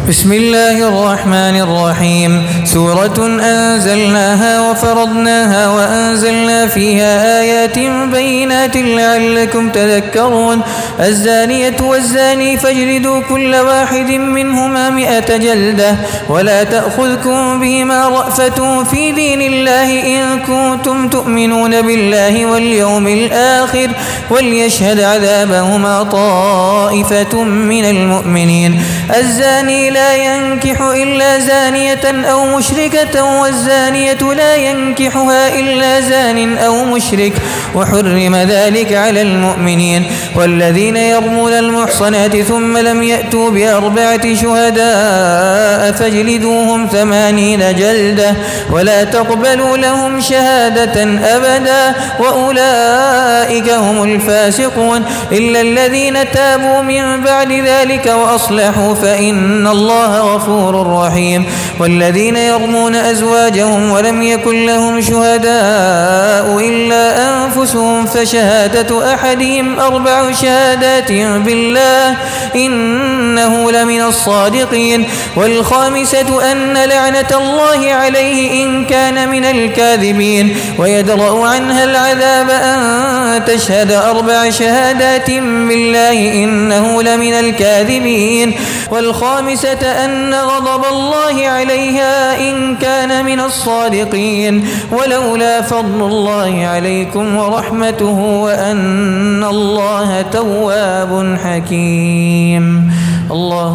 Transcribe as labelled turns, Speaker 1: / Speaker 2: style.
Speaker 1: بسم الله الرحمن الرحيم. سورة أنزلناها وفرضناها وأنزلنا فيها آيات بينات لعلكم تذكرون. الزانية والزاني فاجلدوا كل واحد منهما 100 جلدة ولا تأخذكم بهما رأفة في دين الله إن كنتم تؤمنون بالله واليوم الآخر وليشهد عذابهما طائفة من المؤمنين. الزاني لا ينكح إلا زانية أو مشركة والزانية لا ينكحها إلا زان أو مشرك وحرم ذلك على المؤمنين. والذين يرمون المحصنات ثم لم يأتوا ب4 شهداء فاجلدوهم 80 جلدة ولا تقبلوا لهم شهادة أبدا وأولئك هم الفاسقون إلا الذين تابوا من بعد ذلك وأصلحوا فإن الله غفور رحيم. والذين يرمون أزواجهم ولم يكن لهم شهداء إلا أنفسهم فشهادة أحدهم 4 شهادات بالله إنه لمن الصادقين. والخامسة أن لعنة الله عليه إن كان من الكاذبين ويدرأ عنها العذاب أن تشهد 4 شهادات بالله إنه لمن الكاذبين. والخامسة أن غضب الله عليها إن كان من الصادقين ولولا فضل الله عليكم ورحمته وأن الله تواب حكيم. الله